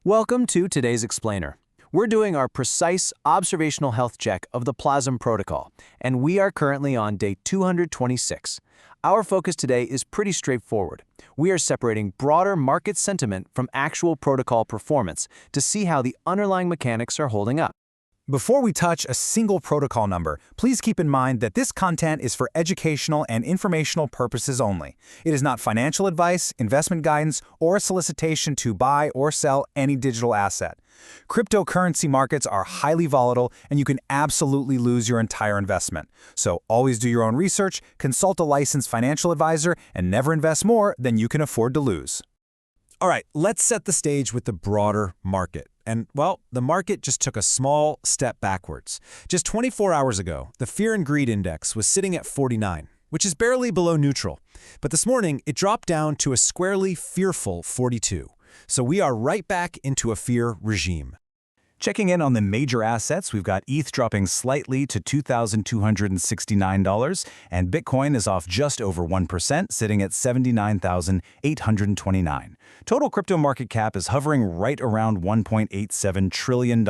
Welcome to today's explainer. We're doing our precise observational health check of the PLAZM protocol, and we are currently on day 226. Our focus today is pretty straightforward. We are separating broader market sentiment from actual protocol performance to see how the underlying mechanics are holding up. Before we touch a single protocol number, please keep in mind that this content is for educational and informational purposes only. It is not financial advice, investment guidance, or a solicitation to buy or sell any digital asset. Cryptocurrency markets are highly volatile, and you can absolutely lose your entire investment. So always do your own research, consult a licensed financial advisor, and never invest more than you can afford to lose. All right, let's set the stage with the broader market. And, well, the market just took a small step backwards. Just 24 hours ago, the Fear and Greed Index was sitting at 49, which is barely below neutral. But this morning, it dropped down to a squarely fearful 42. So we are right back into a fear regime. Checking in on the major assets, we've got ETH dropping slightly to $2,269, and Bitcoin is off just over 1%, sitting at $79,829. Total crypto market cap is hovering right around $1.87 trillion.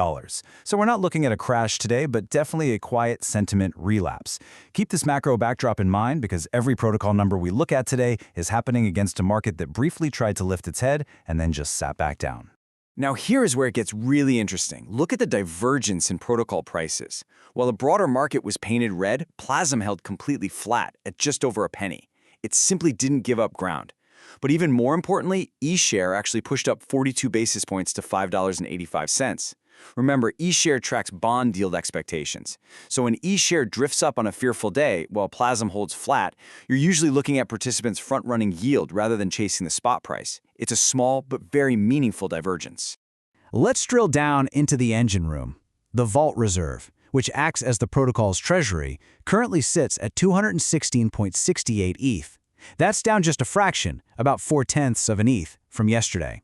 So we're not looking at a crash today, but definitely a quiet sentiment relapse. Keep this macro backdrop in mind because every protocol number we look at today is happening against a market that briefly tried to lift its head and then just sat back down. Now here is where it gets really interesting. Look at the divergence in protocol prices. While the broader market was painted red, PLAZM held completely flat at just over a penny. It simply didn't give up ground. But even more importantly, eSHARE actually pushed up 42 basis points to $5.85. Remember, eSHARE tracks bond yield expectations. So when eSHARE drifts up on a fearful day while PLAZM holds flat, you're usually looking at participants front-running yield rather than chasing the spot price. It's a small but very meaningful divergence. Let's drill down into the engine room. The Vault Reserve, which acts as the protocol's treasury, currently sits at 216.68 ETH. That's down just a fraction, about 0.4 of an ETH, from yesterday.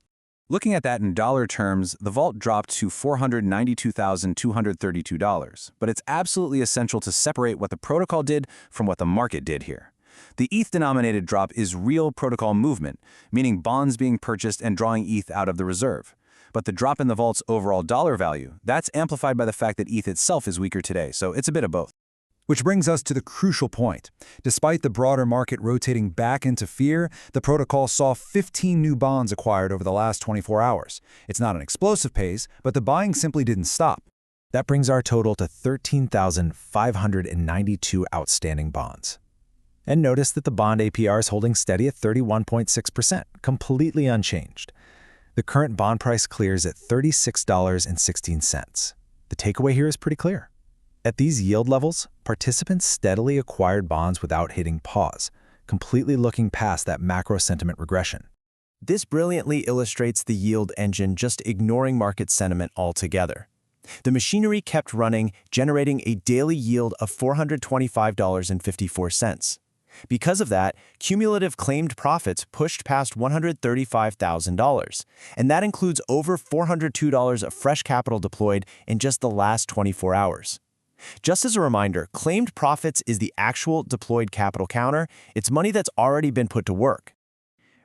Looking at that in dollar terms, the vault dropped to $492,232, but it's absolutely essential to separate what the protocol did from what the market did here. The ETH-denominated drop is real protocol movement, meaning bonds being purchased and drawing ETH out of the reserve. But the drop in the vault's overall dollar value, that's amplified by the fact that ETH itself is weaker today, so it's a bit of both. Which brings us to the crucial point. Despite the broader market rotating back into fear, the protocol saw 15 new bonds acquired over the last 24 hours. It's not an explosive pace, but the buying simply didn't stop. That brings our total to 13,592 outstanding bonds. And notice that the bond APR is holding steady at 31.6%, completely unchanged. The current bond price clears at $36.16. The takeaway here is pretty clear. At these yield levels, participants steadily acquired bonds without hitting pause, completely looking past that macro sentiment regression. This brilliantly illustrates the yield engine just ignoring market sentiment altogether. The machinery kept running, generating a daily yield of $425.54. Because of that, cumulative claimed profits pushed past $135,000, and that includes over $402 of fresh capital deployed in just the last 24 hours. Just as a reminder, claimed profits is the actual deployed capital counter. It's money that's already been put to work.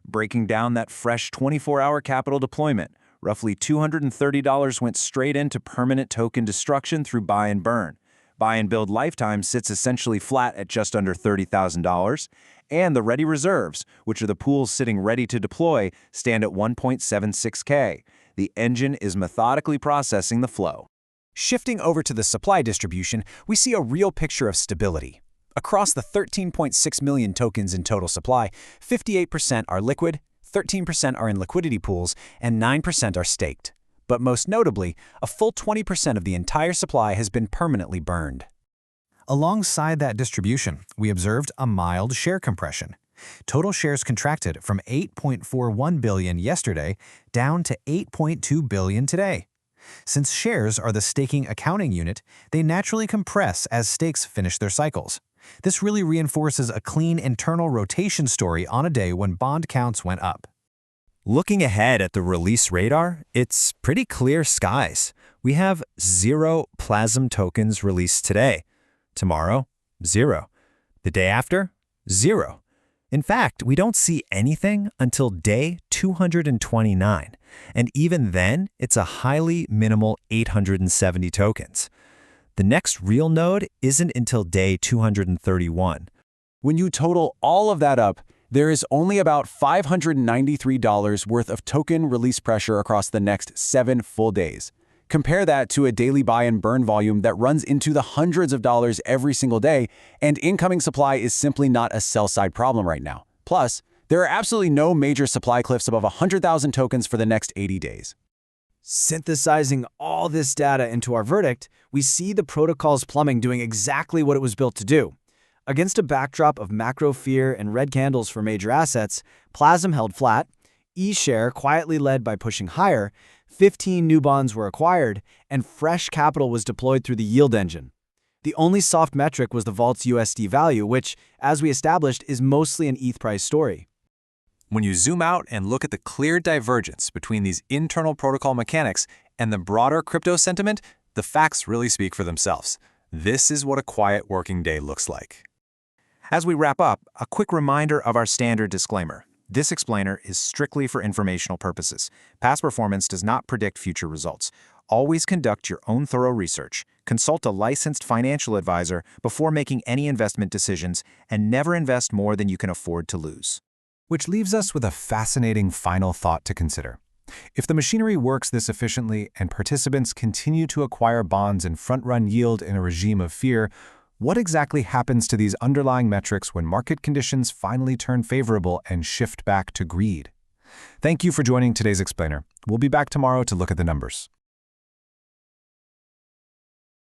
Breaking down that fresh 24-hour capital deployment, roughly $230 went straight into permanent token destruction through buy and burn. Buy and build lifetime sits essentially flat at just under $30,000, and the ready reserves, which are the pools sitting ready to deploy, stand at 1.76K. The engine is methodically processing the flow. Shifting over to the supply distribution, we see a real picture of stability. Across the 13.6 million tokens in total supply, 58% are liquid, 13% are in liquidity pools, and 9% are staked. But most notably, a full 20% of the entire supply has been permanently burned. Alongside that distribution, we observed a mild share compression. Total shares contracted from 8.41 billion yesterday down to 8.2 billion today. Since shares are the staking accounting unit, they naturally compress as stakes finish their cycles. This really reinforces a clean internal rotation story on a day when bond counts went up. Looking ahead at the release radar, it's pretty clear skies. We have 0 PLAZM tokens released today. Tomorrow, 0. The day after, 0. In fact, we don't see anything until day 229. And even then, it's a highly minimal 870 tokens. The next real node isn't until day 231. When you total all of that up, there is only about $593 worth of token release pressure across the next 7 full days. Compare that to a daily buy and burn volume that runs into the hundreds of dollars every single day, and incoming supply is simply not a sell-side problem right now. Plus, there are absolutely no major supply cliffs above 100,000 tokens for the next 80 days. Synthesizing all this data into our verdict, we see the protocol's plumbing doing exactly what it was built to do. Against a backdrop of macro fear and red candles for major assets, PLAZM held flat, eSHARE quietly led by pushing higher, 15 new bonds were acquired, and fresh capital was deployed through the yield engine. The only soft metric was the vault's USD value, which, as we established, is mostly an ETH price story. When you zoom out and look at the clear divergence between these internal protocol mechanics and the broader crypto sentiment, the facts really speak for themselves. This is what a quiet working day looks like. As we wrap up, a quick reminder of our standard disclaimer. This explainer is strictly for informational purposes. Past performance does not predict future results. Always conduct your own thorough research. Consult a licensed financial advisor before making any investment decisions, and never invest more than you can afford to lose. Which leaves us with a fascinating final thought to consider. If the machinery works this efficiently and participants continue to acquire bonds and front-run yield in a regime of fear, what exactly happens to these underlying metrics when market conditions finally turn favorable and shift back to greed? Thank you for joining today's explainer. We'll be back tomorrow to look at the numbers.